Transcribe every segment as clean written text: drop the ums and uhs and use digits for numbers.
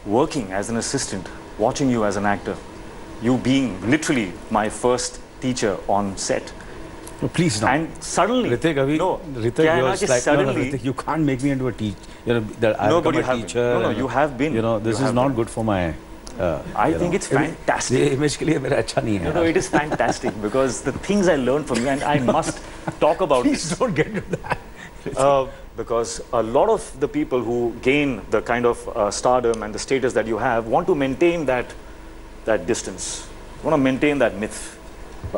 working as an assistant, watching you as an actor, you being literally my first teacher on set. No, please no. And suddenly, Hrithik, Hrithik, you're like, suddenly, Hrithik, you can't make me into a teacher. You know, that I've become a teacher. No, you have been. You know, this is not good for my. I think it's fantastic. No, it is fantastic because the things I learned from you, and I must talk about Please this. don't get to that. Because a lot of the people who gain the kind of stardom and the status that you have want to maintain that distance, want to maintain that myth.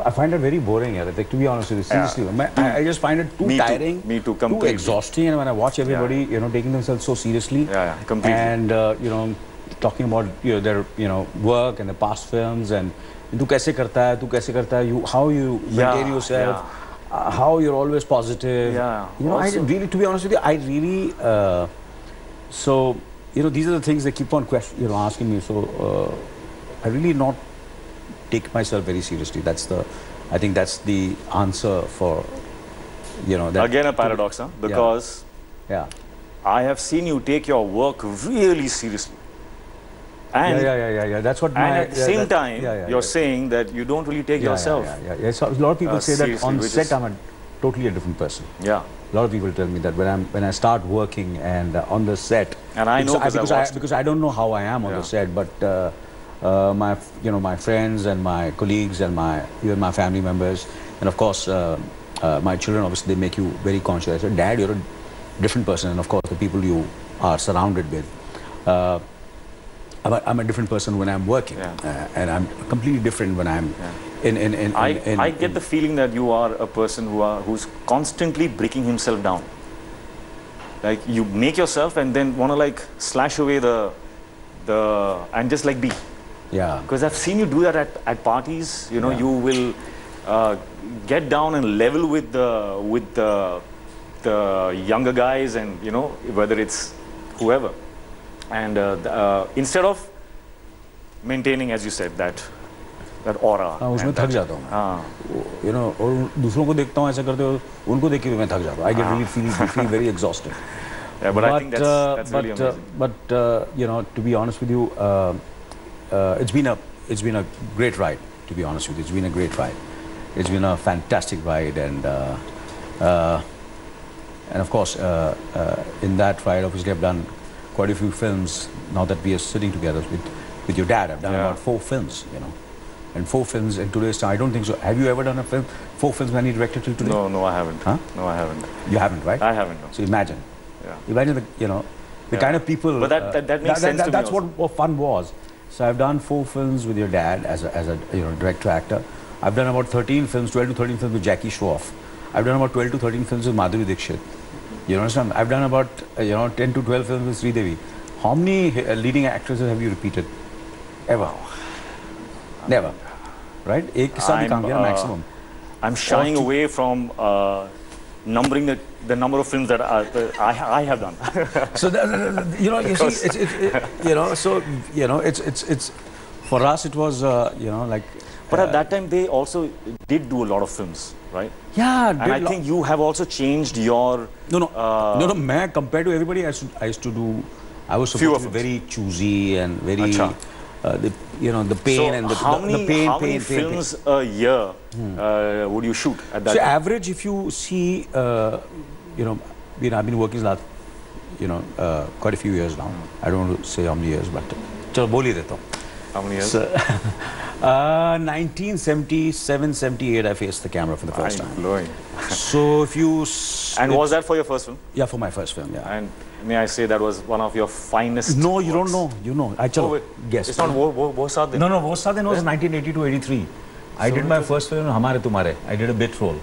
I find it very boring, Hrithik, to be honest with you. Seriously, I just find it too tiring, me too, completely. too exhausting. And when I watch everybody, you know, taking themselves so seriously, completely, and you know, talking about their work and the past films and tu kaise karta hai, you how you maintain yourself, how you're always positive. You know, I really, to be honest with you, I really so you know, these are the things they keep on asking me. So I really not take myself very seriously. I think that's the answer for, you know, that. Again a paradox, huh? Because I have seen you take your work really seriously. And that's what. And at the same time, you're saying that you don't really take yourself. So a lot of people say that on set I'm totally a different person. A lot of people tell me that when I start working and on the set. And I know because I don't know how I am on the set, but my friends and my colleagues and even my family members, and of course my children, obviously they make you very conscious. I said, Dad, you're a different person, and of course the people you are surrounded with. I'm a different person when I'm working, and I'm completely different when I'm I get the feeling that you are a person who's constantly breaking himself down. Like you make yourself and then want to like slash away and just like be. Because I've seen you do that at parties. You know, you will get down and level with the younger guys, and you know, whether it's whoever. And instead of maintaining, as you said, that aura. उसमें थक जाता हूँ. You know, और दूसरों को देखता हूँ ऐसा करते हो, उनको देख के मैं थक जाता हूँ. I get really feel very exhausted. But I think that's really amazing. But you know, to be honest with you, it's been a great ride. To be honest with you, it's been a great ride. It's been a fantastic ride, and of course, in that ride, obviously, I've done quite a few films. Now that we are sitting together with your dad, I've done about 4 films, you know, and 4 films in today's time. I don't think so. Have you ever done a film, 4 films when you directed till today? No, I haven't. Huh? No, I haven't. You haven't, right? I haven't. No. So imagine, imagine the kind of people. But that makes sense to me. That's what fun was. So I've done 4 films with your dad as a director actor. I've done about 13 films, 12 to 13 films with Jackie Shroff. I've done about 12 to 13 films with Madhuri Dixit. You understand? I've done about 10 to 12 films with Sridevi. How many leading actresses have you repeated? Ever? Never. Right? एक के साथ ही काम किया maximum. I'm shying away from numbering the number of films that I have done. So you know, you see, it's for us it was like. But at that time they also did do a lot of films, right? Yeah. And I think you have also changed your. No. Man, compared to everybody, I used to do. I was supposed to be very choosy and very. The pain and the pain. How many films a year would you shoot at that? So average, if you see, I've been working last, quite a few years now. I don't want to say how many years, but chalo bol hi deta hu. How many years? So, 1977, 78, I faced the camera for the first time. Blowing. So if you. And was that for your first film? Yeah, for my first film. Yeah. And may I say that was one of your finest? No, you works. don't know. You know. I guess. It's not Wo Saat Din. No, Wo Saat Din was 1982-83. I did my first film, Hamare Tumhare. I did a bit role.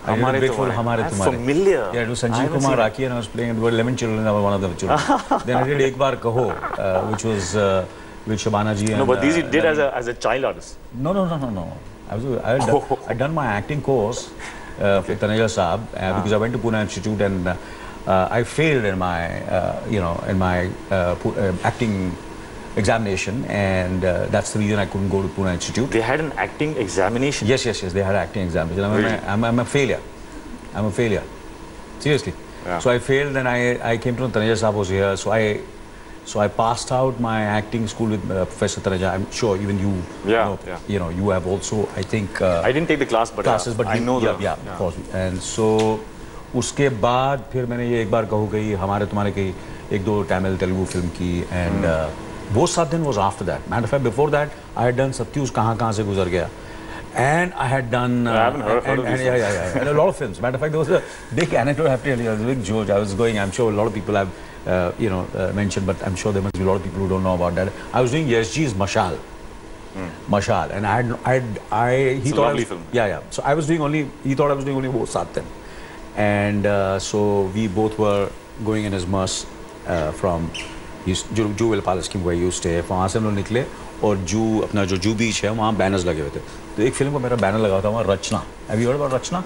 Hamare Tumhare. Familiar. Yeah, it was Sanjeev Kumar Raki, and I was playing. There were 11 children. I was one of the children. Then I did Ek Baar Kaho, which was with Shabana ji. No, but these you did as a child artist. No. I'd done my acting course with Taneja Saab because I went to Pune Institute and I failed in my acting examination, and that's the reason I couldn't go to Pune Institute. They had an acting examination? Yes, they had an acting examination. Really? I'm a failure. I'm a failure. Seriously. Yeah. So I failed, and I came to know Taneja Saab was here, so I So I passed out my acting school with Professor Taneja. I'm sure even you, you have also, I think. I didn't take the class, but I know that. Yeah, of course. And so, उसके बाद फिर मैंने ये एक बार कहूँ गई हमारे तुम्हारे कई एक दो तमिल तेलुगु फिल्म की and वो 7 दिन was after that. Matter of fact, before that I had done सत्युष कहाँ से गुजर गया. And I had done. I haven't heard of this. Yeah. And a lot of films. Matter of fact, there was a big anecdote I have to tell you. There was a big George. I was going. I'm sure a lot of people have, mentioned, but I'm sure there must be a lot of people who don't know about that. I was doing YesG's Mashal. Mashal, and he thought. Lovely film. Yeah. So I was doing only. He thought I was doing only वो 7 दिन. And so we both were going in his bus from Jewel Palace where you stay. वहाँ से हम लोग निकले और अपना जो जू बीच है वहाँ बैनर्स लगे हुए थे. तो एक फिल्म को मेरा बैनर लगा था वहाँ रचना. Have you heard about Rachna?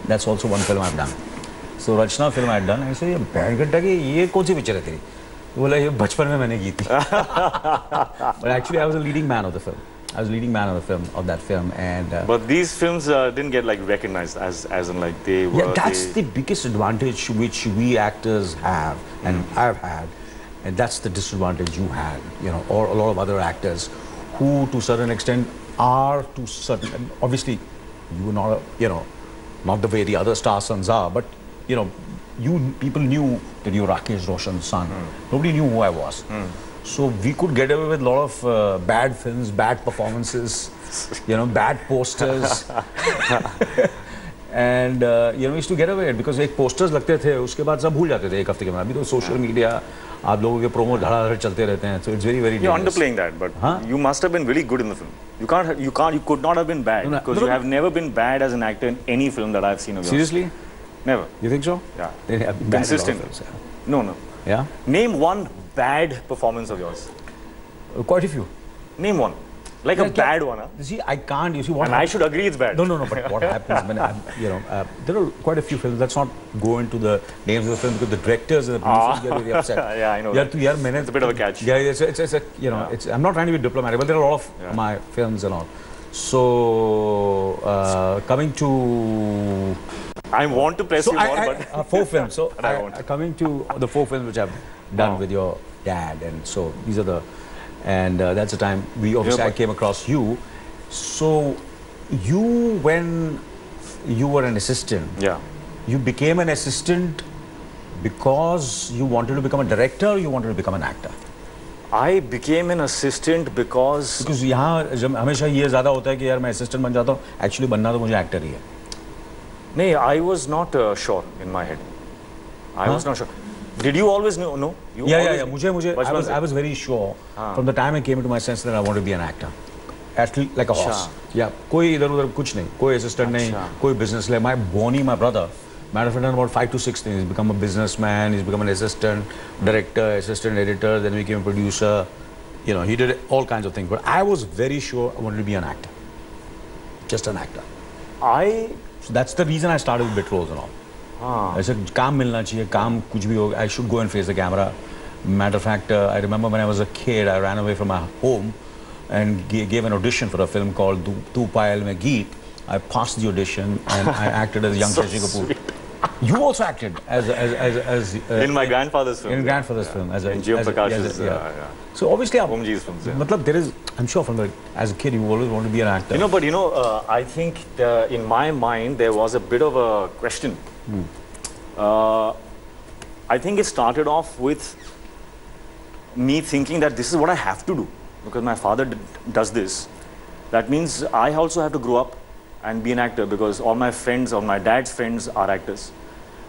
That's also one film I've done. So Rachna film I've done. ऐसे ये बैन करता कि ये कौन सी पिक्चर है तेरी? बोला ये बचपन में मैंने की थी. But actually I was a leading man of the film. I was leading man of that film, and. But these films didn't get like recognized as in like they were. Yeah, that's the biggest advantage which we actors have, and I've had, and that's the disadvantage you had, or a lot of other actors, who to a certain extent are to certain. Obviously, you were not, not the way the other star sons are, but people knew that you were Rakesh Roshan's son. Nobody knew who I was. So we could get away with a lot of bad films, bad performances, bad posters. And we used to get away with it because एक posters लगते थे, उसके बाद सब भूल जाते थे एक हफ्ते के बाद. अभी तो social media, आप लोगों के promo धड़ाधड़ चलते रहते हैं. So it's very dangerous. You're underplaying that, but you must have been really good in the film. You could not have been bad because you have never been bad as an actor in any film that I've seen of yours. Seriously? Never. You think so? Yeah. Consistent. No. Yeah. Name one bad performance of yours. Quite a few. Name one. Like a bad one, huh? You see, I can't. You see what? And I should agree it's bad. No. But what happens when there are quite a few films. Let's not go into the names of the film because the directors and the producers get very upset. Yeah, I know. It's a bit of a catch. Yeah, it's I'm not trying to be diplomatic, but there are a lot of my films and all. So coming to. I want to press you more, but 4 films. So coming to the 4 films which I've done with your dad, and so these are the. And that's the time I came across you. So when you were an assistant, you became an assistant because you wanted to become a director or you wanted to become an actor? I became an assistant because यहाँ हमेशा ये ज़्यादा होता है कि यार मैं assistant बन जाता हूँ. Actually बनना तो मुझे actor ही है. No, I was not sure in my head. I was not sure. Did you always know? No? Yeah. I was very sure from the time I came into my sense that I wanted to be an actor. Actually, like a horse. Yeah. कोई इधर उधर कुछ नहीं. कोई assistant नहीं. कोई business ले. My brother, matter of fact, in about 5 to 6 things, he's become a businessman. He's become an assistant director, assistant editor. Then he became a producer. He did all kinds of things. But I was very sure I wanted to be an actor. Just an actor. So that's the reason I started with bit roles and all. I said, काम मिलना चाहिए, काम कुछ भी हो, I should go and face the camera. Matter of fact, I remember when I was a kid, I ran away from my home and gave an audition for a film called Tu Payal Mein Geet. I passed the audition and I acted as young Shashi Kapoor. Sweet. You also acted as in my grandfather's film. In grandfather's film, as in Jio Prakash's. So obviously, Omji's films. There is. I'm sure as a kid you always wanted to be an actor. But I think in my mind there was a bit of a question. I think it started off with me thinking that this is what I have to do because my father does this. That means I also have to grow up and be an actor because all my friends or my dad's friends are actors.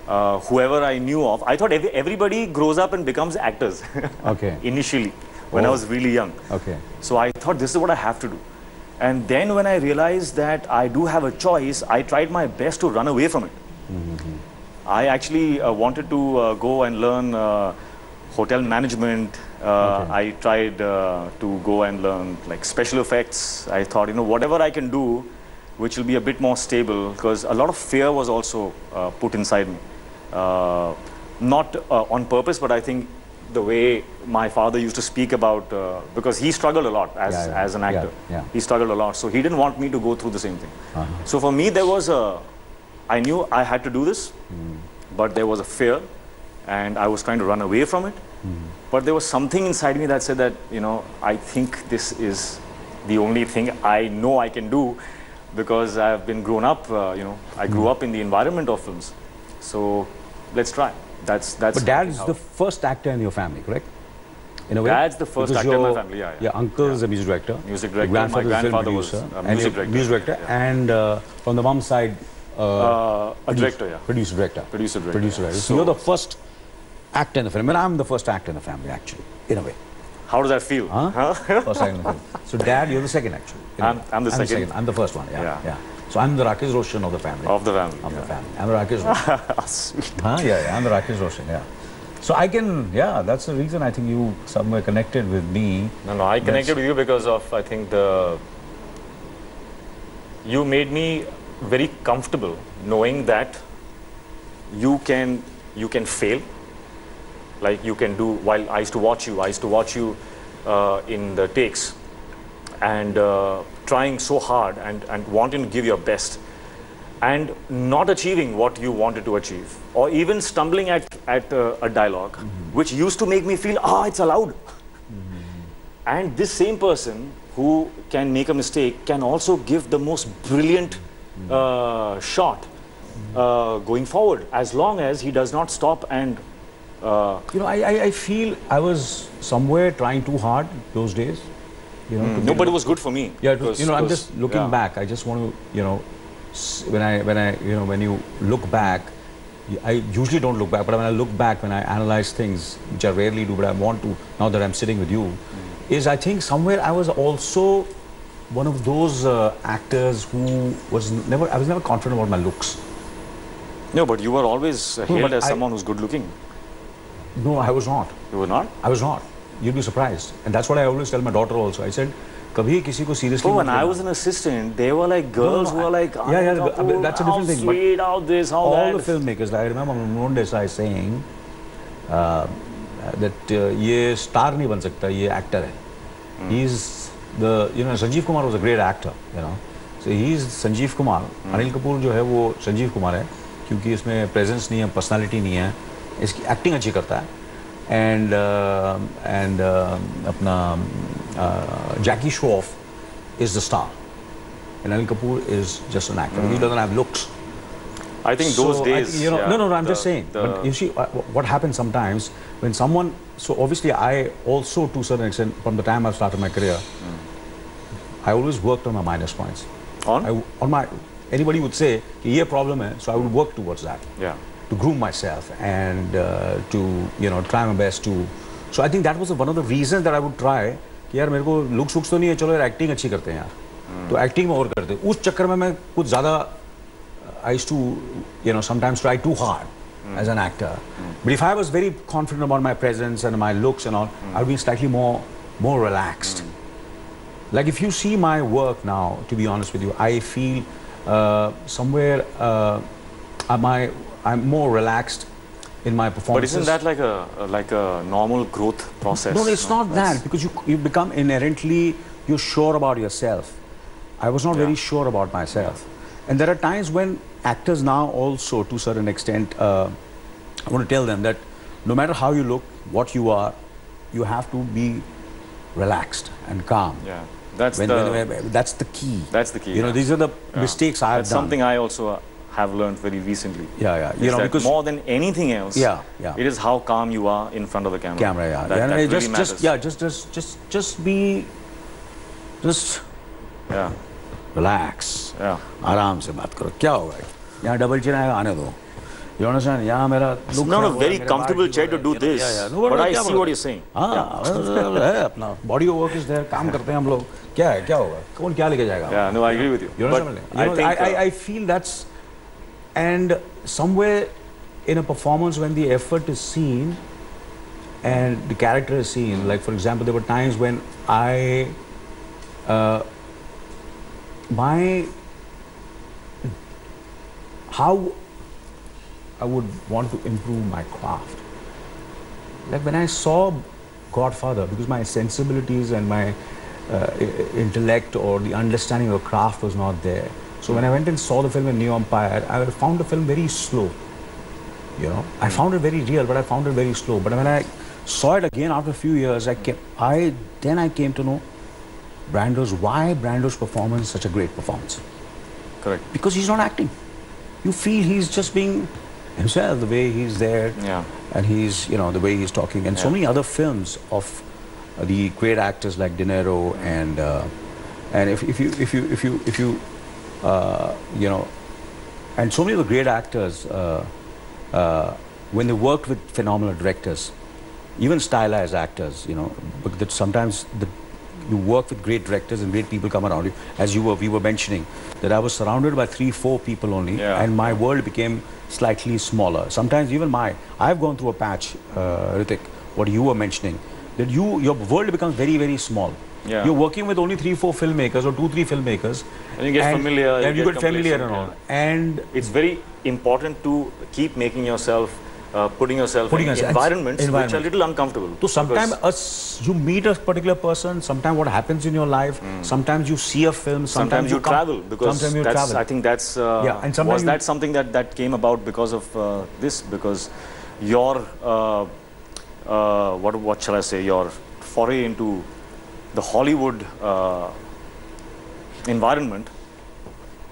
Whoever I knew of, I thought everybody grows up and becomes actors. Okay. Initially, when I was really young. Okay. So I thought this is what I have to do. And then when I realized that I do have a choice, I tried my best to run away from it. I actually wanted to go and learn hotel management. I tried to go and learn like special effects. I thought, whatever I can do, which will be a bit more stable, because a lot of fear was also put inside me. Not on purpose, but I think the way my father used to speak about, because he struggled a lot as an actor. He struggled a lot. So he didn't want me to go through the same thing. So for me, there was I knew I had to do this, but there was a fear. and I was trying to run away from it. But there was something inside me that said that, you know, I think this is the only thing I know I can do, because I've been grown up, you know, I grew up in the environment of films. So let's try. That's. But Dad is the first actor in your family, correct? In a way? Dad's the first actor in my family, yeah. Your uncle is a music director. Music director. My grandfather was a music director. Music director. Yeah. And from the mom's side, a director, yeah. Producer director. Producer director. So you're the first actor in the film. And I'm the first actor in the family, actually, in a way. How does that feel? Huh? First actor in the film. So Dad, you're the second, actually. I'm the second. I'm the first one, yeah. So I'm the Rakesh Roshan of the family. Of the family. Of the family. I'm the Rakesh Roshan. Sweet. Huh? Yeah, I'm the Rakesh Roshan, yeah. So I can, that's the reason I think you somewhere connected with me. No, I connected with you because of, I think, you made me very comfortable knowing that you can fail. Like you can do, while I used to watch you in the takes and trying so hard and wanting to give your best and not achieving what you wanted to achieve, or even stumbling at a dialogue, which used to make me feel, it's allowed. And this same person who can make a mistake can also give the most brilliant shot going forward, as long as he does not stop and... you know, I feel I was somewhere trying too hard those days. You know, no, but it was good for me. Yeah, you know, I'm just looking back. I just want to, you know, when you look back, I usually don't look back, but when I look back, when I analyze things, which I rarely do, but I want to, now that I'm sitting with you, is I think somewhere I was also one of those actors who was never confident about my looks. No, but you were always hailed as someone who's good looking. No, I was not. You were not? I was not. You'd be surprised. And that's what I always tell my daughter also. I said, Kabhi kisi ko seriously. Oh, when I was an assistant, they were like girls who were like, that's a different thing. Sweet, how this, how all that. All the filmmakers, I remember Mohan Desai saying that ye star nahi ban sakta, ye actor hai. He's the, you know, Sanjeev Kumar was a great actor, you know. So he's Sanjeev Kumar. Anil Kapoor जो है वो Sanjeev Kumar है, क्योंकि इसमें presence नहीं है, personality नहीं है, इसकी acting अच्छी करता है. And अपना Jackie Shroff is the star, and Anil Kapoor is just an actor. He doesn't have looks. I think those days, you know, no, I'm just saying. But you see, what happens sometimes when someone. So obviously, I also, to a certain extent, from the time I started my career, I always worked on my minus points. On my, anybody would say, "Ye problem hai," so I would work towards that. Yeah. To groom myself and to, you know, try my best to. So I think that was one of the reasons that I would try. कि यार मेरे को looks तो नहीं है, चलो यार acting अच्छी करते हैं यार. तो acting में और करते. उस चक्कर में मैं कुछ ज़्यादा I used to, you know, sometimes try too hard as an actor. But if I was very confident about my presence and my looks and all, I would be slightly more relaxed. Like if you see my work now, to be honest with you, I feel somewhere I'm more relaxed in my performances. But isn't that like a normal growth process? No, it's not that, because you become inherently, you're sure about yourself. I was not very sure about myself. And there are times when actors now also, to a certain extent, I want to tell them that no matter how you look, what you are, you have to be relaxed and calm. Yeah, that's the key. That's the key. You know, these are the mistakes I have done. That's something I also have learned very recently. Yeah. You know, because more than anything else, it is how calm you are in front of the camera. That really matters. Just relax. आराम से बात करो. क्या होगा? यहाँ double chin आएगा, आने दो. You understand? यहाँ मेरा it's not a very comfortable chair to do this. But I see what you're saying. हाँ, है अपना body work is there. काम करते हैं हम लोग. क्या है? क्या होगा? कौन क्या लेके जाएगा? Yeah, no, I agree with you. You understand? I feel that's. And somewhere in a performance, when the effort is seen and the character is seen, like for example, there were times when how I would want to improve my craft. Like when I saw Godfather, because my sensibilities and my intellect or the understanding of the craft was not there. So when I went and saw the film in New Empire, I found the film very slow. You know, I found it very real, but I found it very slow. But when I saw it again after a few years, then I came to know why Brando's performance is such a great performance. Correct. Because he's not acting. You feel he's just being himself, the way he's there, and he's, you know, the way he's talking. And so many other films of the great actors like De Niro and if you you know, and so many of the great actors when they worked with phenomenal directors, even stylized actors, you know, but that sometimes you work with great directors and great people come around you. As we were mentioning, that I was surrounded by 3-4 people only, and my world became slightly smaller. Sometimes even I've gone through a patch, Hrithik, what you were mentioning, that your world becomes very, very small. Yeah. You're working with only 3-4 filmmakers or 2-3 filmmakers. And you get familiar. And you get familiar and all. And it's very important to keep making yourself, putting yourself in environments which are a little uncomfortable. So sometimes you meet a particular person, sometimes what happens in your life, sometimes you see a film, sometimes you travel, because sometimes you travel. I think that's, was that something that came about because of this, because your, what shall I say, your foray into the Hollywood environment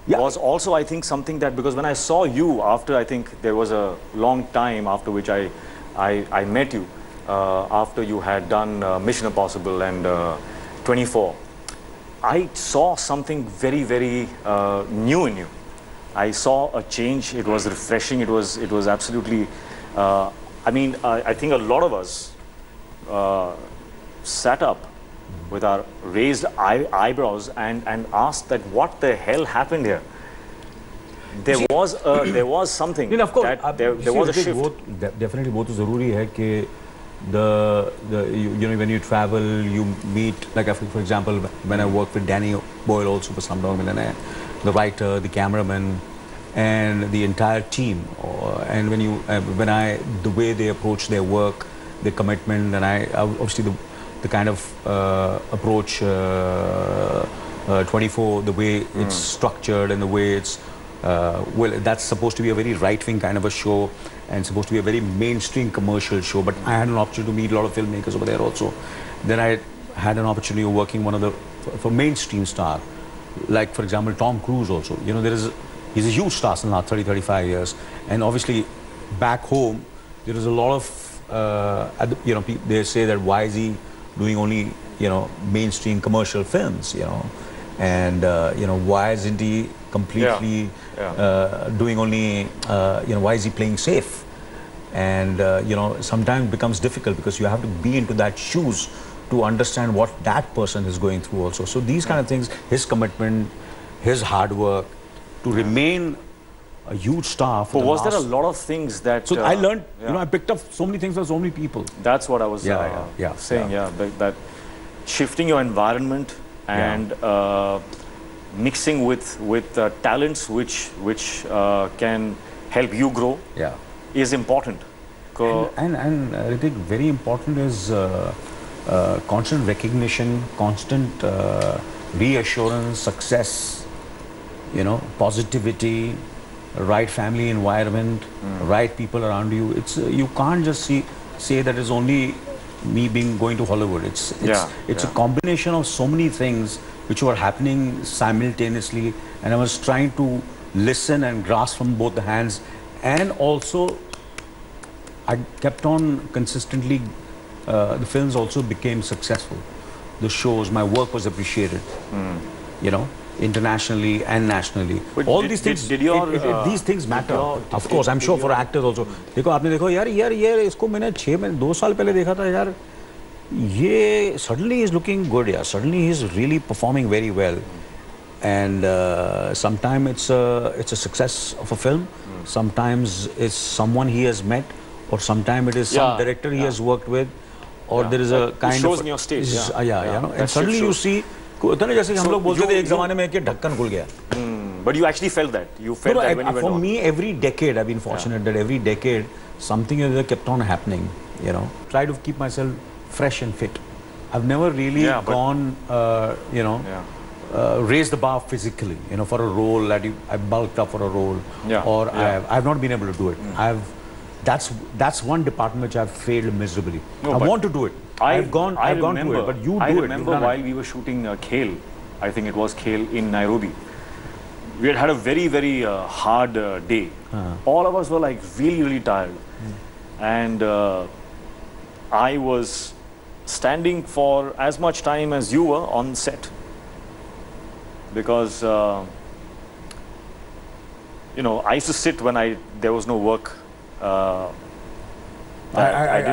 was also, I think, something that, because when I saw you after, I think there was a long time after which I met you, after you had done Mission Impossible and 24, I saw something very, very new in you. I saw a change. It was refreshing. It was absolutely, I mean, I think a lot of us sat up with our raised eyebrows and asked that what the hell happened here. There was something. No, of course, that there was a shift. Definitely, both is zaruri hai कि you know, when you travel, you meet, like for example, when I worked with Danny Boyle also for Slumdog Millionaire, the writer, the cameraman, and the entire team, and the way they approach their work, their commitment, and obviously the kind of approach 24, the way it's structured and the way it's well, that's supposed to be a very right-wing kind of a show and supposed to be a very mainstream commercial show, but I had an opportunity to meet a lot of filmmakers over there also. Then I had an opportunity of working for mainstream star, like for example Tom Cruise also. You know, he's a huge star in the last 30-35 years, and obviously back home there is a lot of you know, they say that why is he doing only, you know, mainstream commercial films, you know, and you know, why isn't he completely doing only, you know, why is he playing safe? And you know, sometimes it becomes difficult because you have to be into that shoes to understand what that person is going through also. So these kind of things, his commitment, his hard work to remain a huge star. But was there a lot of things that... So I learned, you know, I picked up so many things from so many people. That's what I was saying, that shifting your environment and mixing with talents which can help you grow is important. And Hrithik, very important is constant recognition, constant reassurance, success, you know, positivity, right family environment, right people around you. It's you can't just say that it's only me going to Hollywood. It's a combination of so many things which were happening simultaneously, and I was trying to listen and grasp from both the hands, and also I kept on consistently. The films also became successful. The shows, my work was appreciated. You know, internationally and nationally. But all these things, these things matter. Of course, I'm sure for actors also. देखो आपने देखो यार ये इसको मैंने 2 साल पहले देखा था यार. ये suddenly is looking good, yeah. Suddenly he's really performing very well. And sometimes it's a success of a film. Sometimes it's someone he has met, or sometimes it is some director he has worked with, or there is a kind shows of in your stage. You know, and suddenly you see. जैसे हम लोग बोलते थे एक ज़माने में कि ढक्कन खुल गया. But you actually felt that. You felt that when you went on. For me, every decade, I've been fortunate that every decade something kept on happening. You know, try to keep myself fresh and fit. I've never really gone, you know, raised the bar physically. You know, for a role that I bulked up for a role, or I've not been able to do it. I've That's one department which I've failed miserably. No, I want to do it. I've gone to it, but you do it. I remember while we were shooting Khel, I think it was Khel in Nairobi. We had a very, very hard day. All of us were like really, really tired. And I was standing for as much time as you were on set. Because, you know, I used to sit when there was no work. I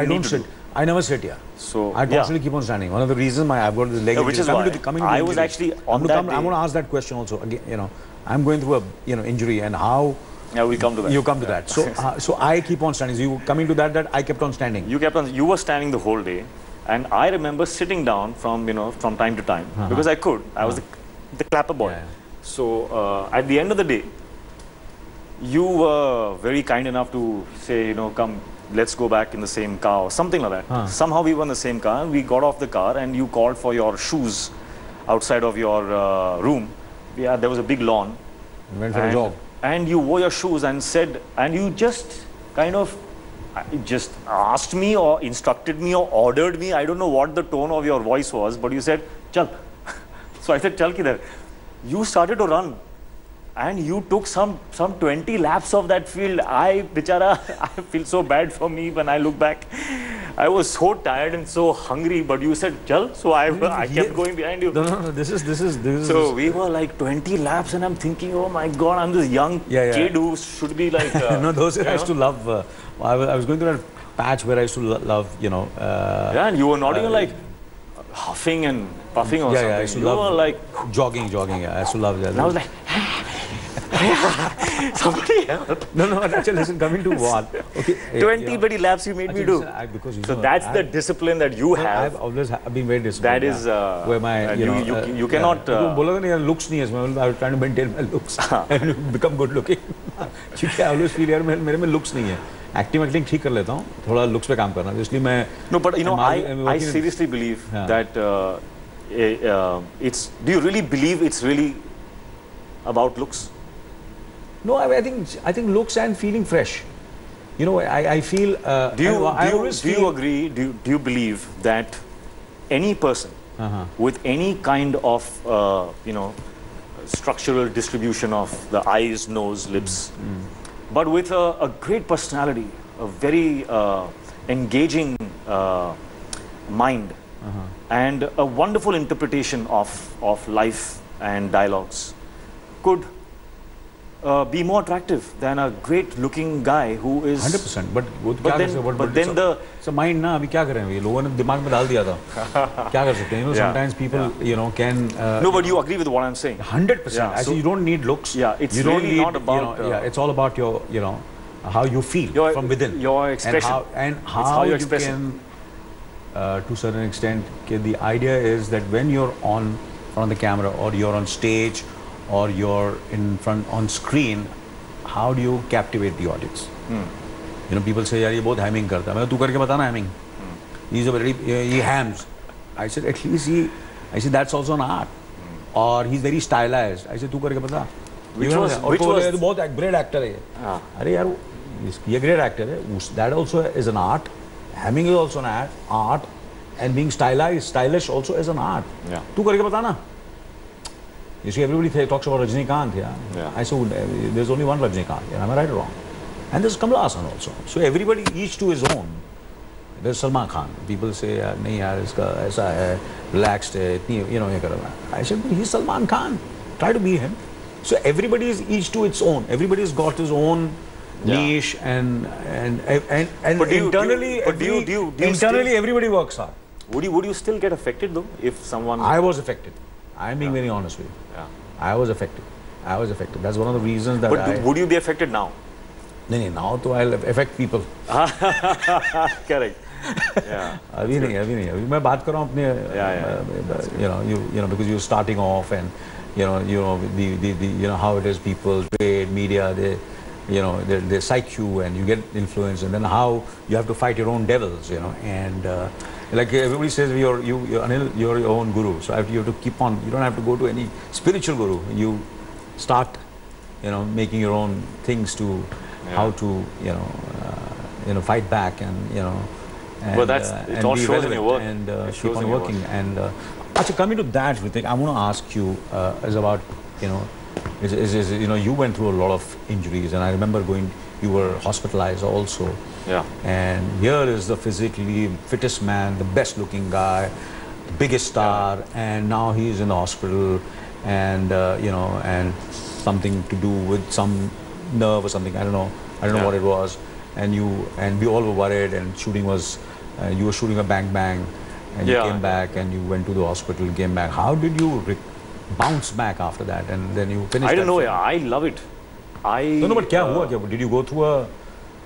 don't sit. I never sit here. So I constantly keep on standing. One of the reasons I've got this leg. No, which is why I was actually on that day. I'm going to ask that question also. Again, you know, I'm going through a injury, and how. Yeah, we come to that. You come to that. So so I keep on standing. So you coming to that I kept on standing. You kept on. You were standing the whole day, and I remember sitting down from from time to time because I could. I was the clapper boy. Yeah. So at the end of the day, you were very kind enough to say, come, let's go back in the same car or something like that. Somehow we were in the same car. We got off the car and you called for your shoes outside of your room. Yeah, there was a big lawn. You went for a jog. And you wore your shoes and said, and you just kind of just asked me or instructed me or ordered me. I don't know what the tone of your voice was, but you said, chal. So I said, chal kidhar? You started to run. And you took some 20 laps of that field. I feel so bad for me when I look back. I was so tired and so hungry, but you said, chal. So I kept going behind you. No, this is. So we were like 20 laps and I'm thinking, oh my God, I'm this young kid who should be like... no, those I used to love. I was going through that patch where I used to love, yeah, and you were not even like huffing and puffing or something. I used to you love were like... Jogging, yeah. I used to love that. And I was like... Somebody help. No, actually, listen, coming to what? Okay, 20 bloody laps you made me do. So that's the discipline that you have. I've always been very disciplined. That is where my, you cannot... looks nahi hai. I was trying to maintain my looks and become good looking. I always feel यार मेरे में looks नहीं है. Acting ठीक कर लेता हूँ. थोड़ा looks पे काम करना. इसलिए मैं... No, but I seriously believe that it's... Do you really believe it's really about looks? No, I think looks and feeling fresh. I feel. Do you agree? Do you believe that any person with any kind of structural distribution of the eyes, nose, lips, but with a great personality, a very engaging mind, and a wonderful interpretation of life and dialogues, could be more attractive than a great-looking guy who is 100%. But then the mind ना अभी क्या करें ये लोगों ने दिमाग में डाल दिया था क्या कर सकते हैं sometimes people can no, but you agree with what I'm saying 100%. Actually, you don't need looks. It's really not about it's all about your how you feel from within, your expression, and how you can to a certain extent. The idea is that when you're on front of the camera or you're on stage or you're in front on screen, how do you captivate the audience? People say, "Yaar, ye bahut hamming karta hai." Tu karke bata na hamming. He's a very he hams. I said, at least I said that's also an art. Or he's very stylized. I said, tu karke bata. Which was bahut great actor hai. Arey yaar, ye great actor hai. That also is an art. Hamming is also an art, and being stylish also is an art. Tu karke bata na. You see, everybody talks about Rajnikant. I said, there's only one Rajnikant. Am I right or wrong? And there's Kamal Haasan also. So everybody, each to his own. There's Salman Khan. People say, nahi yaar, iska aisa hai, relaxed hai, ye kar raha hai. I said, but he's Salman Khan. Try to be him. So everybody is each to its own. Everybody's got his own niche and internally, everybody works hard. Would you still get affected though if someone? I was affected. I'm being very honest with you. I was affected. That's one of the reasons that. But would you be affected now? No, now to I'll affect people. Correct. अभी नहीं. मैं बात कर रहा हूँ अपने, because you're starting off and the how it is, people, trade, media, they psych you and you get influenced, and then how you have to fight your own devils, and. Like everybody says, Anil, you're your own guru. So you have to keep on. You don't have to go to any spiritual guru. You start, making your own things to how to, fight back and well, it all shows in your work and keep on working. And actually, coming to that, Hrithik, I want to ask you is about you went through a lot of injuries, and I remember you were hospitalized also. Yeah. And here is the physically fittest man, the best looking guy, biggest star, and now he's in the hospital, and and something to do with some nerve or something. I don't know what it was. And we all were worried, and shooting was, you were shooting a bang bang, and you came back and you went to the hospital, came back. How did you bounce back after that, and then you finished? I don't know. I love it. No, but what did you go through?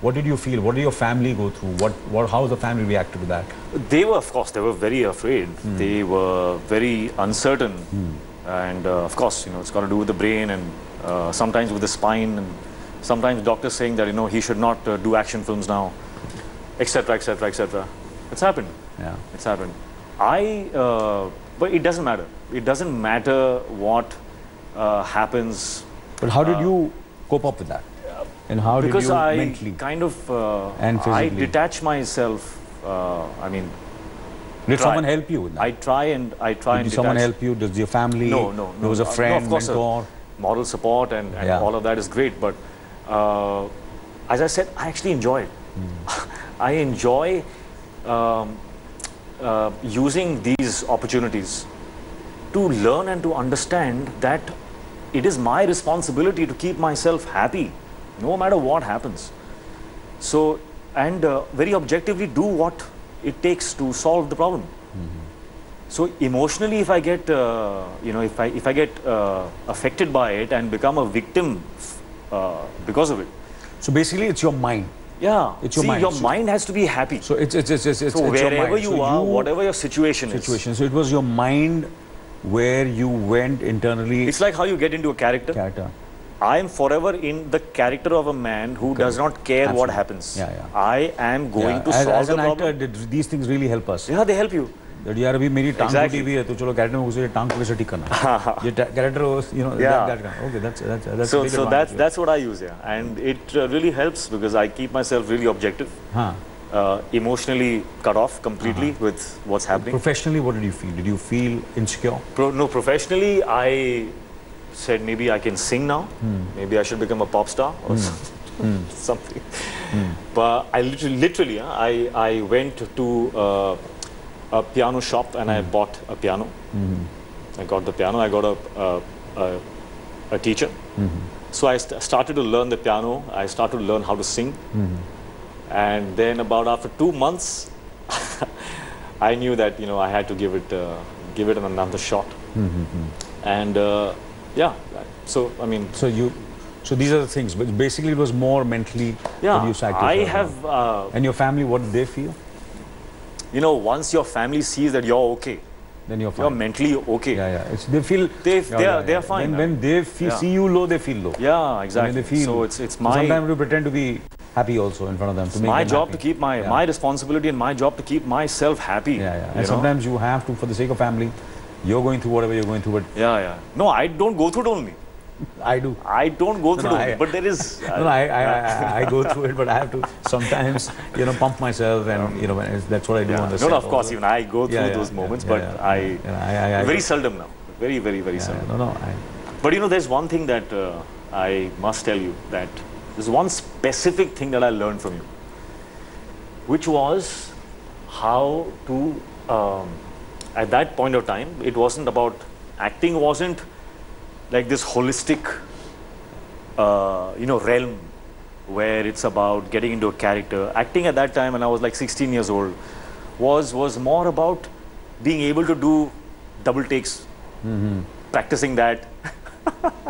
What did you feel? What did your family go through? How the family reacted to that? They were, of course, very afraid. They were very uncertain, and of course, it's got to do with the brain, and sometimes with the spine, and sometimes doctors saying that he should not do action films now, etc., etc., etc. It's happened. Yeah, it's happened. But it doesn't matter. It doesn't matter what happens. But how did you cope up with that? And how did you mentally? Because I kind of and physically? I detach myself. Did someone help you with that? I try and Did someone help you? Does your family? No. There was a friend, of course, mentor. Moral support and all of that is great. But as I said, I actually enjoy it. I enjoy using these opportunities to learn and to understand that it is my responsibility to keep myself happy, no matter what happens. So, and very objectively do what it takes to solve the problem. So emotionally, if I get, if I get affected by it and become a victim because of it. So basically, it's your mind. Yeah, it's your mind. Your mind has to be happy. So it's wherever you are, whatever your situation is. So it was your mind where you went internally. It's like how you get into a character. I am forever in the character of a man who does not care what happens. I am going to solve the problem. As an actor, these things really help us. Yeah, they help you. That यार अभी मेरी टांग टूटी हुई है तो चलो character में घुसे टांग को कैसे ठीक करना ये character okay so that's what I use and it really helps because I keep myself really objective emotionally cut off completely with what's happening. Professionally, what did you feel insecure? No, professionally I said maybe I can sing now, maybe I should become a pop star or something. But I literally I went to a piano shop and I bought a piano. I got the piano. I got a teacher. So I started to learn the piano. I started to learn how to sing. And then about after 2 months, I knew that I had to give it another shot. And so I mean. So these are the things. But basically, it was more mentally. Yeah, I have. And your family, what did they feel? Once your family sees that you're okay, then you're fine. You're mentally okay. They feel they are fine. When they see you low, they feel low. Yeah, exactly. They feel, so it's my. Sometimes we pretend to be happy also in front of them. It's my job to keep my responsibility and my job to keep myself happy. And sometimes you have to, for the sake of family, you're going through whatever you're going through. But no, I don't go through it only. I do. I don't go through it, but there is. I go through it, but I have to sometimes, pump myself, and that's what I do on the set. No, of course, even I go through those moments, but I very seldom now, very seldom. But there's one thing that I must tell you, that there's one specific thing that I learned from you, which was how to. At that point of time, it wasn't about acting. Wasn't like this holistic, realm where it's about getting into a character. Acting at that time, when I was like 16 years old, was more about being able to do double takes, practicing that.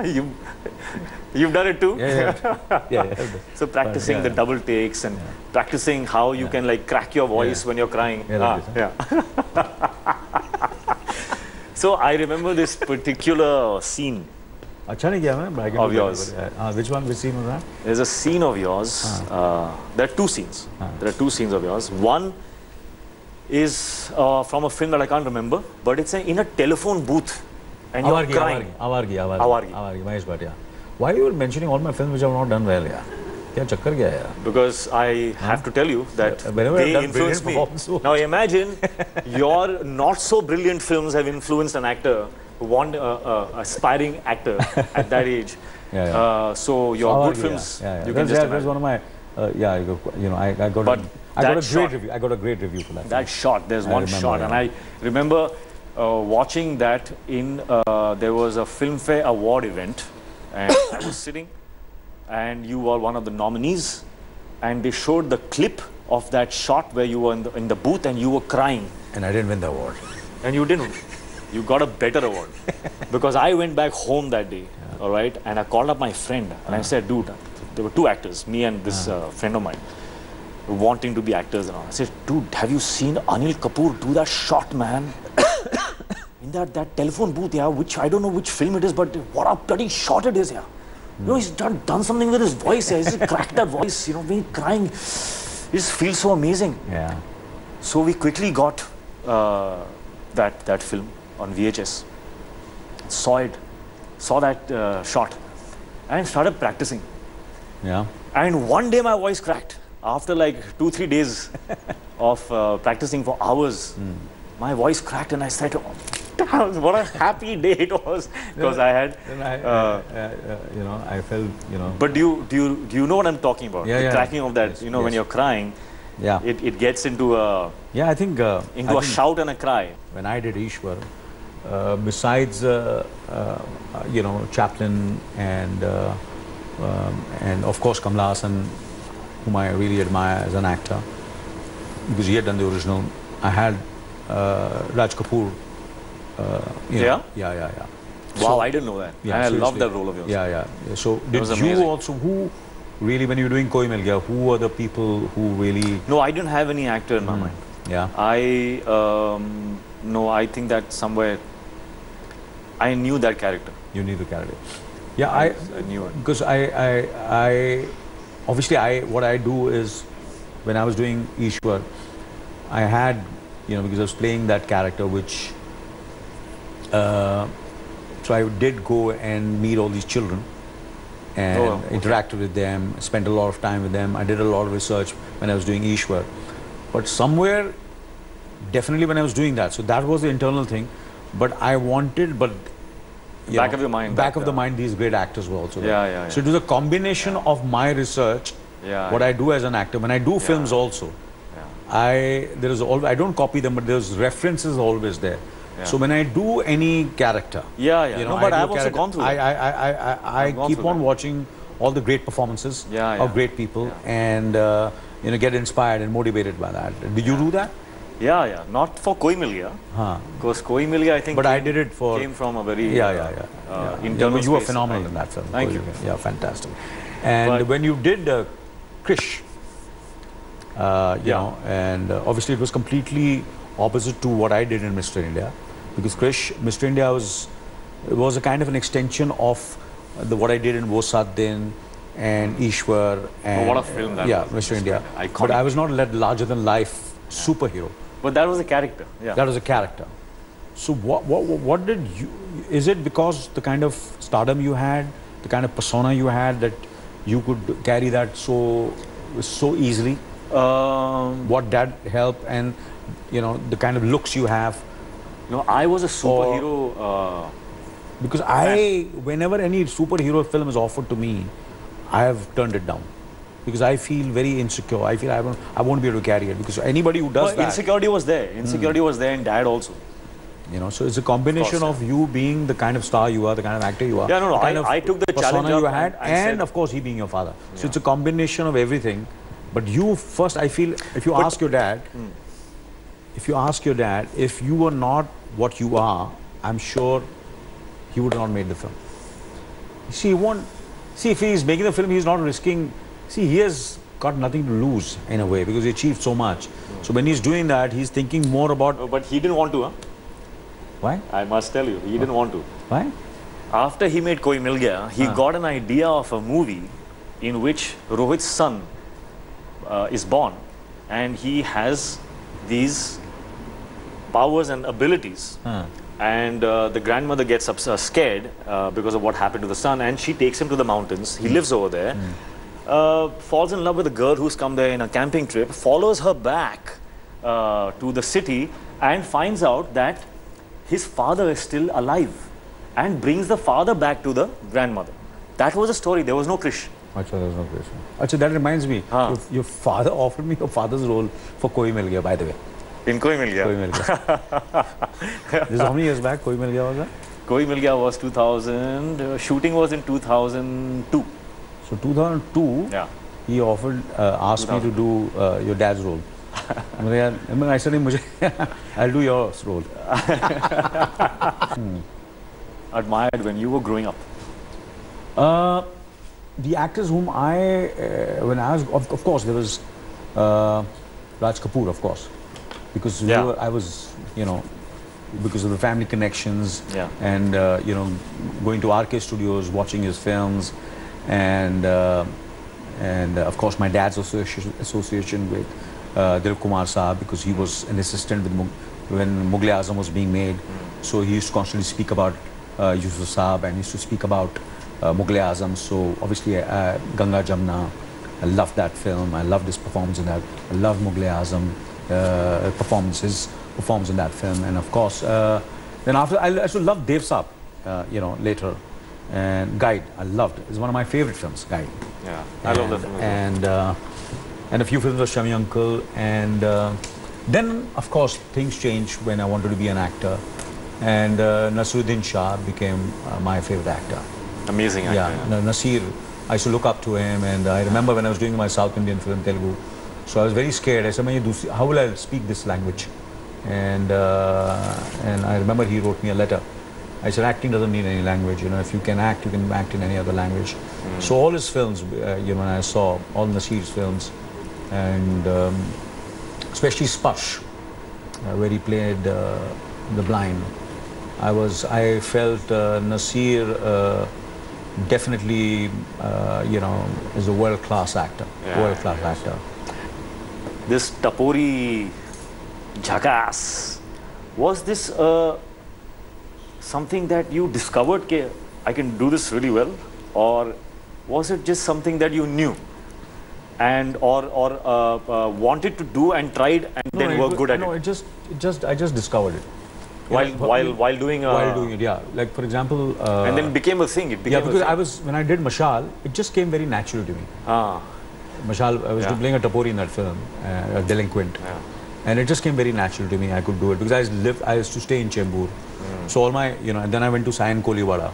You've done it too? Yeah. So practicing the double takes and practicing how you can like crack your voice when you're crying. So I remember this particular scene of yours. Which scene was that? There's a scene of yours. There are two scenes. There are two scenes of yours. One is from a film that I can't remember, but it's in a telephone booth and you're crying. Awargi. Why are you mentioning all my films which have not done well? क्या चक्कर क्या है यार? Because I have to tell you that they influenced me. Now imagine your not so brilliant films have influenced an actor who want aspiring actor at that age. So your good films, you can just imagine. That's one of my, I got a great review for that. That shot, there's one shot, and I remember watching that in, there was a Filmfare Award event, and I was sitting, and you were one of the nominees, and they showed the clip of that shot where you were in the booth and you were crying. And I didn't win the award. And you didn't. You got a better award. Because I went back home that day, all right, and I called up my friend, and I said, dude, there were two actors, me and this friend of mine, wanting to be actors and all. I said, dude, have you seen Anil Kapoor do that shot, man? In that telephone booth, yeah, which I don't know which film it is, but what a bloody shot it is, yeah. You know, he's done something with his voice, yeah. He's cracked that voice, you know, when he's crying. It just feels so amazing. Yeah. So we quickly got that film on VHS, saw that shot, and started practicing. Yeah. And one day my voice cracked. After like 2-3 days of practicing for hours, my voice cracked, and I said, oh, what a happy day it was, because I had, I felt, But do you know what I'm talking about? Yeah, the cracking of that, yes, when you're crying, it gets into a I think a shout and a cry. When I did Ishwar, besides Chaplin and of course Kamala Hassan, whom I really admire as an actor, because he had done the original, I had Raj Kapoor. Yeah? Yeah. Wow, So, I didn't know that. Yeah, I love that role of yours. Yeah. So did you amazing. also, who really, when you were doing Koi Mil Gaya, who were the people who really... No, I didn't have any actor in my mind. Yeah. No, I think that somewhere I knew that character. You knew the character. Yeah, I knew it. Because obviously what I do is, when I was doing Ishwar, I had, because I was playing that character, which, so I did go and meet all these children and interacted with them, spent a lot of time with them. I did a lot of research when I was doing Ishwar. But somewhere, definitely when I was doing that, so that was the internal thing. But I wanted, back of your mind. Back of the mind, these great actors were also there. Yeah. So it was a combination of my research, what I do as an actor. When I do films also, I don't copy them, but there's references always there. Yeah. So when I do any character, but I've also gone through that. I keep on watching all the great performances of great people and get inspired and motivated by that. Did you do that? Yeah. Not for Koi Mil Gaya. Because Koi Mil Gaya, I think, came from a very internal you were phenomenal in that film. Thank you. Yeah, fantastic. And when you did Krish, and obviously it was completely opposite to what I did in Mr. India, because Krish, Mr. India was a kind of an extension of what I did in Wo Sat Din and Ishwar and what a film that was. Mr. India. But I was not a larger than life superhero. But that was a character. Yeah. That was a character. So what did you? Is it because the kind of stardom you had, the kind of persona you had, that you could carry that so easily? What did help, and the kind of looks you have? No, I was a superhero. Because whenever any superhero film is offered to me, I have turned it down. Because I feel very insecure. I feel I won't be able to carry it. Because anybody who does that... Insecurity was there. Insecurity was there in Dad also. So it's a combination of you being the kind of star you are, the kind of actor you are. Yeah, no, I took the challenge you had, and of course he being your father. So it's a combination of everything. But you first, I feel, if you ask your dad, if you were not what you are, I'm sure he would not made the film. See, he won't. See, if he's making the film, he's not risking. See, he has got nothing to lose in a way, because he achieved so much. So when he's doing that, he's thinking more about. But he didn't want to, huh? Why? I must tell you, he didn't want to. Why? After he made Koi Mil Gaya, he got an idea of a movie in which Rohit's son is born, and he has these powers and abilities. And the grandmother gets scared because of what happened to the son, and she takes him to the mountains. He lives over there, falls in love with a girl who's come there in a camping trip, follows her back to the city and finds out that his father is still alive and brings the father back to the grandmother. That was the story. There was no Krish. Achha, there was no Krish. Achha, that reminds me. Your father offered me your father's role for Koi Mil Gaya, by the way. In Koi Mil Gaya? Koi Mil Gaya. This is how many years back Koi Mil Gaya was that? Koi Mil Gaya was 2000. Shooting was in 2002. So 2002, yeah. He offered, asked me to do your dad's role. I said, I'll do your role. Admired when you were growing up? The actors whom when I was, of course, there was Raj Kapoor, of course, because I was, because of the family connections, and going to RK Studios, watching his films, and of course my dad's association with Dilip Kumar Saab, because he was an assistant with when Mughal-e-Azam was being made. So he used to constantly speak about Yusuf Saab, and he used to speak about Mughal-e-Azam. So obviously Ganga Jamna, I loved that film. I loved his performance in that. I loved Mughal-e-Azam his performance in that film. And of course, then after I also loved Dev Saab, later. And Guide, I loved it. It's one of my favorite films, Guide. Yeah, I love that film. And a few films of Shami Uncle. And then, of course, things changed when I wanted to be an actor. And Nasiruddin Shah became my favorite actor. Amazing actor. Yeah, Nasir, I used to look up to him. And I remember when I was doing my South Indian film, Telugu. So I was very scared. I said, how will I speak this language? And I remember he wrote me a letter. I said, acting doesn't need any language. If you can act in any other language. So all his films, when I saw all Nasir's films, and especially Sparsh, where he played the blind, I felt Nasir definitely, is a world-class actor. World-class actor. This Tapori Jhakaas, was this something that you discovered, I can do this really well, or was it just something that you knew and or wanted to do and tried and then worked good at it? No, I just discovered it. While doing it, yeah. Like for example, and then it became a thing. Because when I did Mashal, it just came very natural to me. Mashal, I was playing a Tapori in that film, a delinquent. Yeah. And it just came very natural to me. I could do it because I used to stay in Chembur. So all my, and then I went to Sayan Koliwada.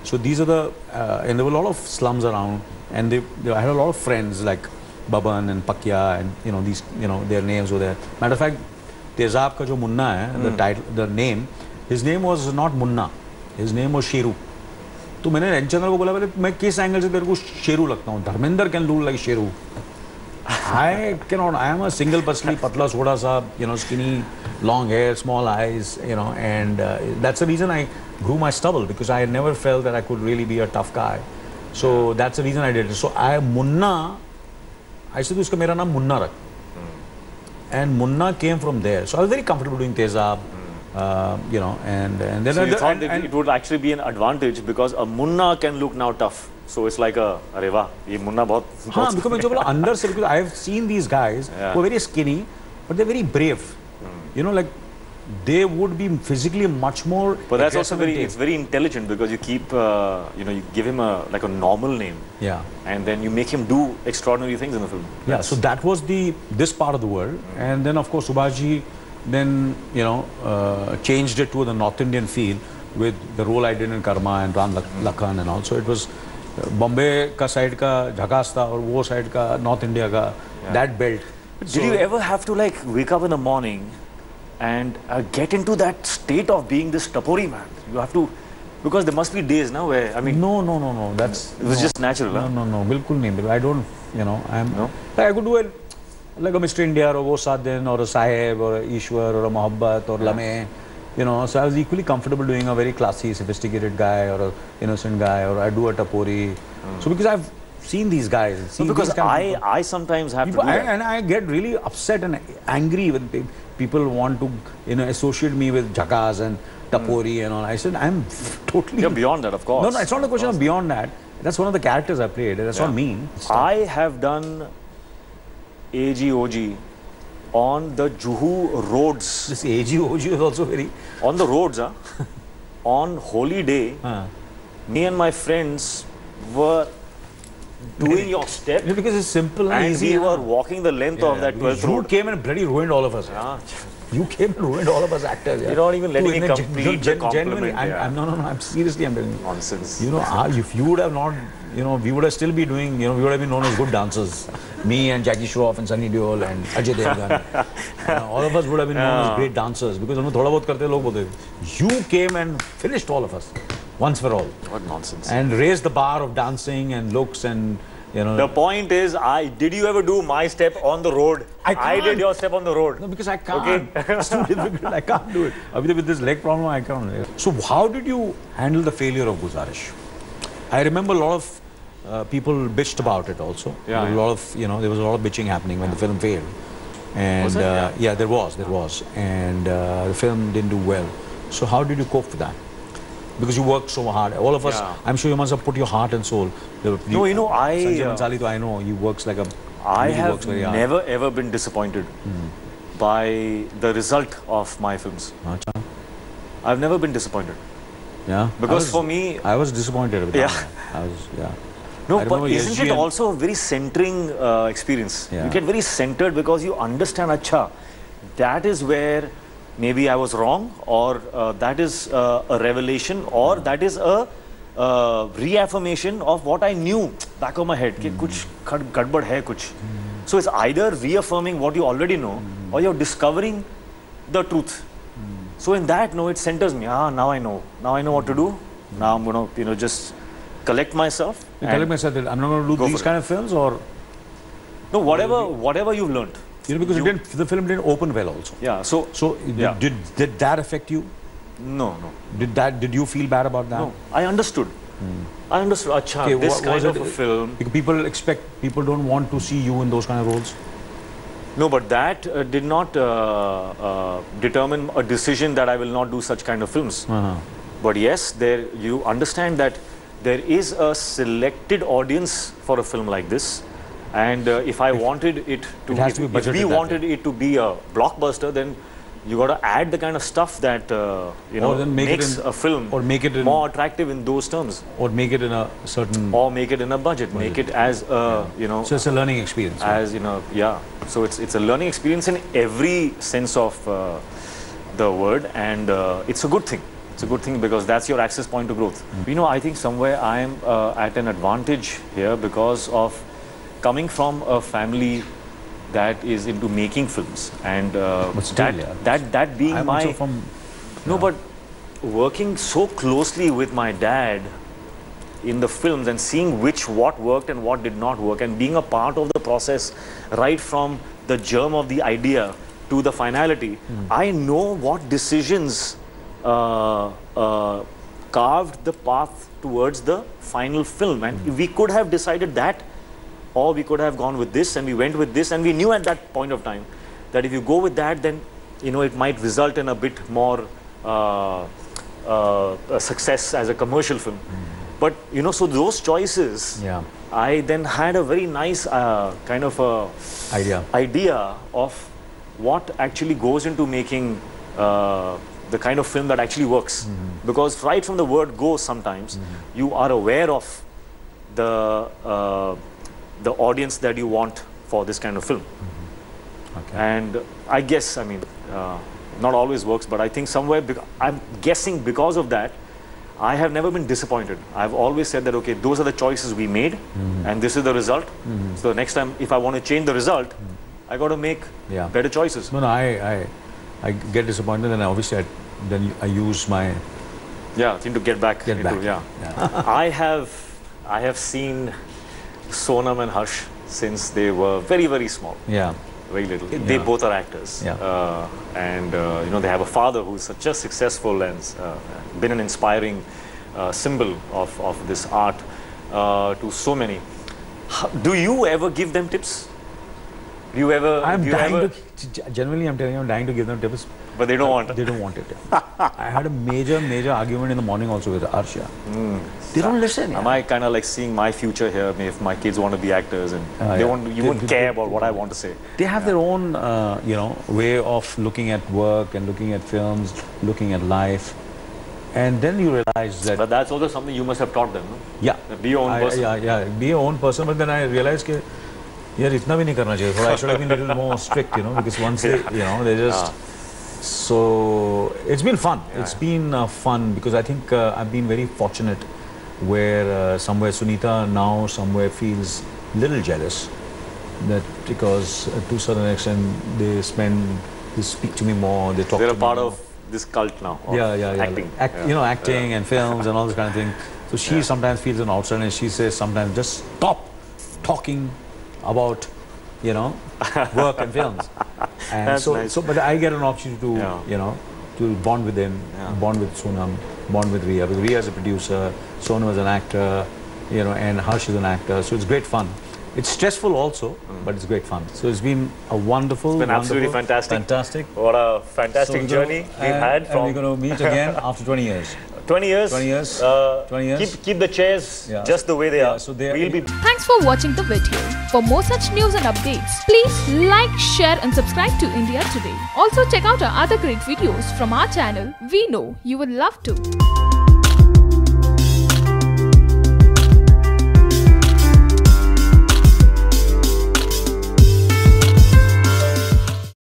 So these are and there were a lot of slums around, and I had a lot of friends like Baban and Pakya, and these, their names were there. Matter of fact, Tezab ka jo Munna hai, the name, his name was not Munna, his name was Sheru. तो मैंने रंचंद्र को बोला मैं किस angle से तेरे को शेरू लगता हूँ? Dharmendra can look like Sheru. I cannot. I am a single person, patla, soda sa, skinny, long hair, small eyes, and that's the reason I grew my stubble, because I never felt that I could really be a tough guy. So that's the reason I did it. So Munna, I said, uska mera naam Munna rak. And Munna came from there. So I was very comfortable doing Tezab, and then. So you thought that it would actually be an advantage because a Munna can look now tough. So it's like Areva, ye Munna bahut. Haan, because I have seen these guys who are very skinny, but they're very brave. Like they would be physically much more. But that's also it's very intelligent, because you keep, you give him like a normal name. Yeah. And then you make him do extraordinary things in the film. Yeah. So that was this part of the world, and then of course Subhashji then changed it to the North Indian feel with the role I did in Karma and Ram Lakhan and all. So it was Bombay ka side ka Jhakaas tha, aur wo side ka North India ka that belt. Did you ever have to like wake up in the morning and get into that state of being this Tapori man? You have to, because there must be days now where, I mean... No. It was just natural, huh? No. Bilkul nahi. I don't, I could do it like a Mr. India or a Wo Saat Din or a Sahib or a Ishwar or a Mohabbat or Lame. So I was equally comfortable doing a very classy, sophisticated guy or a innocent guy, or I do a Tapori. So because I've seen these guys. Because I sometimes have to do that. And I get really upset and angry when people want to associate me with Jhakaas and Tapori and all. I said, I'm totally... You're beyond that, of course. No, it's not a question of beyond that. That's one of the characters I played. That's not me. I have done AGOG on the Juhu roads. This AGOG is also very... On the roads, on Holy Day, me and my friends were doing your step. Because it's simple and easy. We were walking the length of that 12th road. You came and bloody ruined all of us. You came and ruined all of us actors. You're not even letting me complete the compliment. Genuinely, no, I'm seriously, I'm telling you. Nonsense. You know, if you would have not, you know, we would have still be doing, you know, we would have been known as good dancers. Me and Jackie Shroff and Sunny Deol and Ajay Devgan. All of us would have been known as great dancers because we thoda bahut karte log bolte. You came and finished all of us once for all. What nonsense. And raised the bar of dancing and looks and, you know. The point is, did you ever do my step on the road? I did your step on the road. No, because I can't. Okay. It's too difficult. I can't do it. With this leg problem, I can't. So how did you handle the failure of Guzarish? I remember a lot of people bitched about it also. Yeah, a lot of, you know, there was a lot of bitching happening when the film failed. And was it? Yeah, there was. And the film didn't do well. So how did you cope with that? Because you worked so hard. All of us, I'm sure you must have put your heart and soul. No, you know, Sanjay Bhansali, I know, he works like a... I have never ever been disappointed by the result of my films. Achha. I've never been disappointed. Yeah. Because for me... I was disappointed with that. No, but isn't it also a very centering experience? You get very centered because you understand, acha, that is where maybe I was wrong, or that is a revelation, or that is a reaffirmation of what I knew back of my head. Ki kuch gadbad hai kuch. So it's either reaffirming what you already know, or you're discovering the truth. So in that, no, it centers me. Now I know. Now I know what to do. Now I'm going to, you know, just collect myself. Collect myself. I'm not going to do these kind of films, or... No, whatever you've learnt. You know, because the film didn't open well also. Yeah, did that affect you? No. Did you feel bad about that? No, I understood. I understood. Achha, okay, this kind of a film. People don't want to see you in those kind of roles. No, but that did not determine a decision that I will not do such kind of films. But yes, you understand that there is a selected audience for a film like this. And if I wanted it to, if we wanted it to be a blockbuster, then you got to add the kind of stuff that you know makes a film, or make it more attractive in those terms, or make it in a certain, or make it in a budget. Make it as a you know. So it's a learning experience. As you know, So it's a learning experience in every sense of the word, and it's a good thing. It's a good thing because that's your access point to growth. You know, I think somewhere I am at an advantage here because of coming from a family that is into making films, and that being but working so closely with my dad in the films and seeing what worked and what did not work, and being a part of the process right from the germ of the idea to the finality, I know what decisions carved the path towards the final film, and we could have decided that, or we could have gone with this, and we went with this, and we knew at that point of time that if you go with that, then you know it might result in a bit more success as a commercial film. But you know, so those choices, I then had a very nice kind of idea of what actually goes into making the kind of film that actually works. Because right from the word go, sometimes you are aware of the audience that you want for this kind of film. And I guess, I mean, not always works, but I think somewhere, I'm guessing because of that, I have never been disappointed. I've always said that, okay, those are the choices we made, and this is the result. So the next time, if I want to change the result, I got to make better choices. No, I get disappointed, and obviously then I use my thing to get back. I have seen Sonam and Harsh since they were very, very small. Very little. They both are actors. And you know, they have a father who's such a successful and been an inspiring symbol of this art to so many. Do you ever give them tips? Do you ever? Genuinely, I'm telling you, I'm dying to give them tips. But they don't want it. They don't want it. I had a major argument in the morning also with Arsha. They don't listen. Am I kind of like seeing my future here? If my kids want to be actors and you won't care about what I want to say. They have their own, way of looking at work and looking at films, looking at life. And then you realize that... But that's also something you must have taught them, no? Yeah. Be your own person. Yeah, be your own person. But then I realized that, yeah, itna bhi nahi karna chahiye. I should have been a little more strict, because once they, they just... So, it's been fun. It's been fun because I think I've been very fortunate where somewhere Sunita now somewhere feels a little jealous that because to a certain extent they speak to me more, they talk to me more. They're a part of this cult now. Acting. Acting and films and all this kind of thing. So she sometimes feels an outsider and she says sometimes just stop talking about, work and films. And that's nice. But I get an opportunity to, to bond with them, bond with Sonam, bond with Riya. Because Riya is a producer, Sonam is an actor, and Harsh is an actor. So it's great fun. It's stressful also, but it's great fun. So it's been a wonderful, it's been absolutely fantastic. What a fantastic journey we've had. And we're going to meet again after 20 years. 20 years? 20 years. 20 years. Keep the chairs just the way they are. So Thanks for watching the video. For more such news and updates, please like, share and subscribe to India Today. Also check out our other great videos from our channel. We know you will love to.